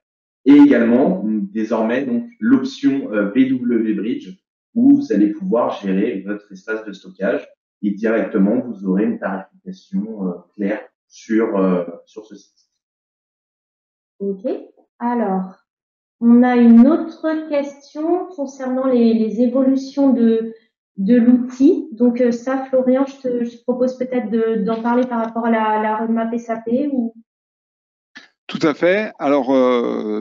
Et également, désormais, donc l'option BW Bridge, où vous allez pouvoir gérer votre espace de stockage et directement, vous aurez une tarification claire sur ce site. Ok. Alors, on a une autre question concernant les évolutions de l'outil. Donc ça, Florian, je te propose peut-être d'en parler par rapport à la roadmap SAP ou... Tout à fait. Alors,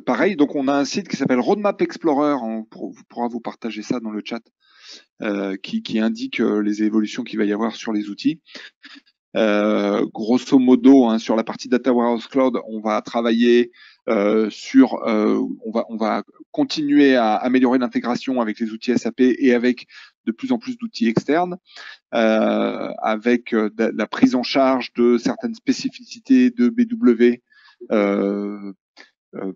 pareil, donc on a un site qui s'appelle Roadmap Explorer, on pourra vous partager ça dans le chat, qui indique les évolutions qu'il va y avoir sur les outils. Grosso modo, hein, sur la partie Data Warehouse Cloud, on va travailler on va continuer à améliorer l'intégration avec les outils SAP et avec de plus en plus d'outils externes, avec la prise en charge de certaines spécificités de BW,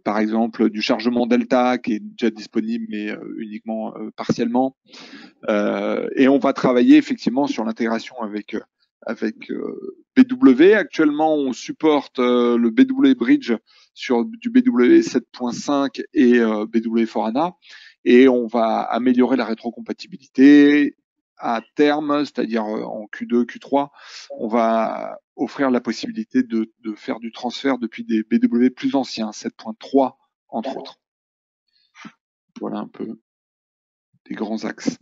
par exemple du chargement Delta qui est déjà disponible mais uniquement partiellement. Et on va travailler effectivement sur l'intégration avec BW. Actuellement, on supporte le BW Bridge sur du BW 7.5 et BW4HANA, et on va améliorer la rétrocompatibilité à terme, c'est-à-dire en Q2, Q3, on va offrir la possibilité de faire du transfert depuis des BW plus anciens, 7.3 entre autres. Voilà un peu des grands axes.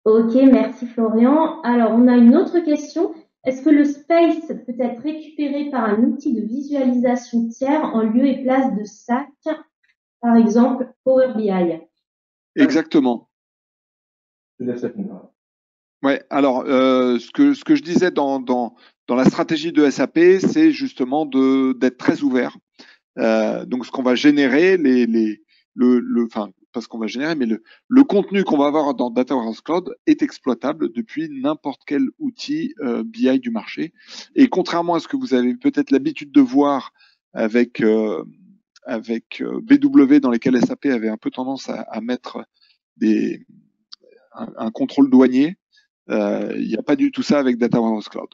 Ok, merci Florian. Alors, on a une autre question. Est-ce que le space peut être récupéré par un outil de visualisation tiers en lieu et place de SAC, par exemple Power BI? Exactement. Ouais, alors ce que je disais dans la stratégie de SAP, c'est justement d'être très ouvert. Donc ce qu'on va générer, enfin pas ce qu'on va générer, mais le contenu qu'on va avoir dans Data Warehouse Cloud est exploitable depuis n'importe quel outil BI du marché. Et contrairement à ce que vous avez peut-être l'habitude de voir avec BW, dans lesquels SAP avait un peu tendance à mettre un contrôle douanier, il n'y a pas du tout ça avec Data Warehouse Cloud.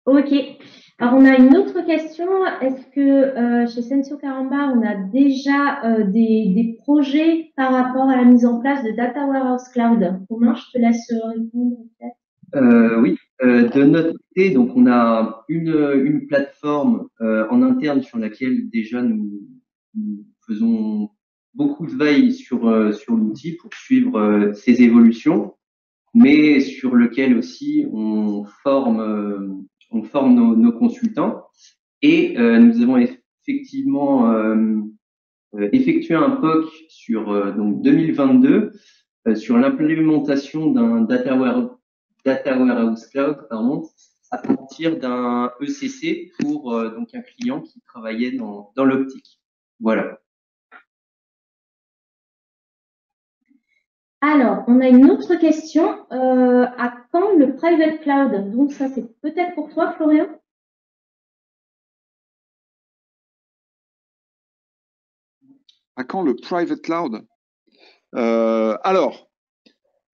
Ok. Alors, on a une autre question. Est-ce que chez Sensio Caramba, on a déjà des projets par rapport à la mise en place de Data Warehouse Cloud? Romain, je te laisse répondre peut-être. Oui, de notre côté, donc on a une plateforme en interne sur laquelle déjà nous faisons beaucoup de veille sur l'outil pour suivre ses évolutions, mais sur lequel aussi on forme nos consultants. Et nous avons effectivement effectué un POC sur donc 2022 sur l'implémentation d'un Data Warehouse Cloud, à partir d'un ECC pour donc un client qui travaillait dans l'optique. Voilà. Alors, on a une autre question. À quand le private cloud? Donc ça, c'est peut-être pour toi, Florian. À quand le private cloud? Alors,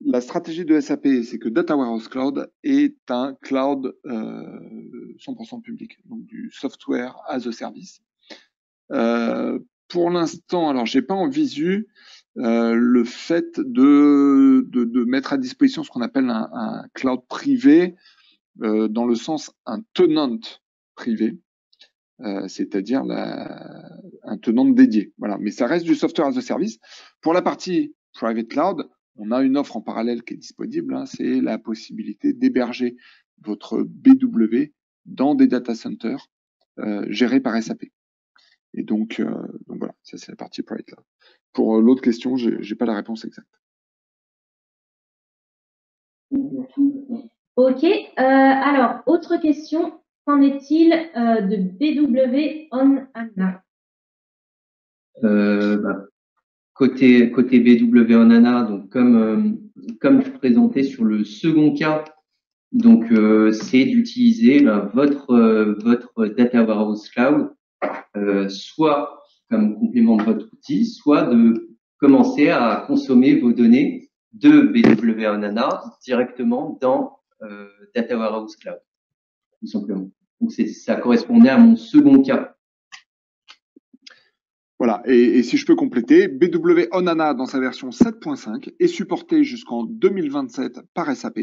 la stratégie de SAP, c'est que Data Warehouse Cloud est un cloud 100% public, donc du software as a service. Pour l'instant, alors j'ai pas en visu le fait de mettre à disposition ce qu'on appelle un cloud privé, dans le sens un tenant privé, c'est-à-dire un tenant dédié. Voilà, mais ça reste du software as a service. Pour la partie private cloud, on a une offre en parallèle qui est disponible, hein, c'est la possibilité d'héberger votre BW dans des data centers gérés par SAP. Et donc voilà, ça c'est la partie private cloud. Pour l'autre question, j'ai pas la réponse exacte. Ok. Alors, autre question. Qu'en est-il de BW on HANA? Côté BW on HANA, donc comme je présentais sur le second cas, donc c'est d'utiliser votre Data Warehouse Cloud, soit comme complément de votre outil, soit de commencer à consommer vos données de BW on HANA directement dans Data Warehouse Cloud, tout simplement. Donc ça correspondait à mon second cas. Voilà, et si je peux compléter, BW on HANA dans sa version 7.5 est supporté jusqu'en 2027 par SAP.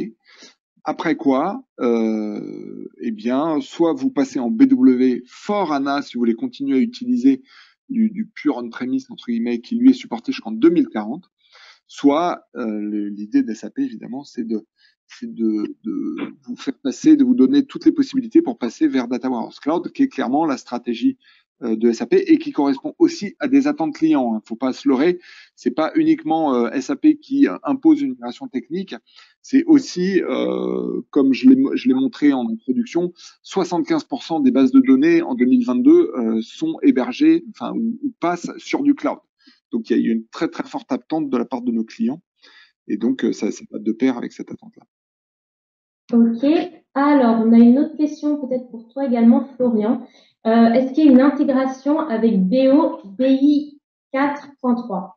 Après quoi, eh bien, soit vous passez en BW for HANA si vous voulez continuer à utiliser du pur on-premise, entre guillemets, qui lui est supporté jusqu'en 2040. Soit l'idée de SAP, évidemment, c'est de vous faire passer, de vous donner toutes les possibilités pour passer vers Data Warehouse Cloud, qui est clairement la stratégie de SAP et qui correspond aussi à des attentes clients. Faut pas se leurrer, c'est pas uniquement SAP qui impose une migration technique, c'est aussi, comme je l'ai montré en introduction, 75% des bases de données en 2022 sont hébergées, enfin ou passent sur du cloud. Donc, il y a eu une très, très forte attente de la part de nos clients. Et donc, ça va de pair avec cette attente-là. Ok. Alors, on a une autre question peut-être pour toi également, Florian. Est-ce qu'il y a une intégration avec BI 4.3?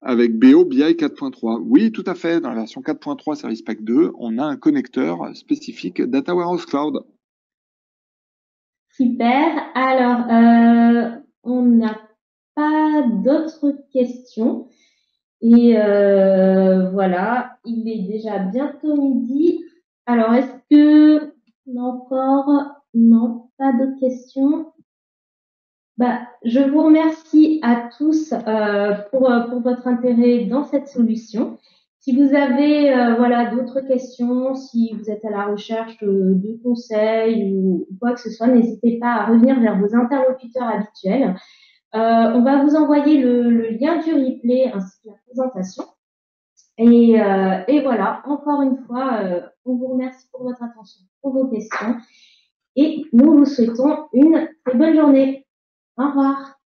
Avec BO BI 4.3. Oui, tout à fait. Dans la version 4.3 Service Pack 2, on a un connecteur spécifique Data Warehouse Cloud. Super. Alors, on n'a pas d'autres questions. Et voilà, il est déjà bientôt midi. Alors, est-ce que encore, non, pas d'autres questions? Bah, je vous remercie à tous pour votre intérêt dans cette solution. Si vous avez voilà, d'autres questions, si vous êtes à la recherche de conseils ou quoi que ce soit, n'hésitez pas à revenir vers vos interlocuteurs habituels. On va vous envoyer le lien du replay ainsi que la présentation. Et voilà, encore une fois, on vous remercie pour votre attention, pour vos questions. Et nous vous souhaitons une très bonne journée. Au revoir.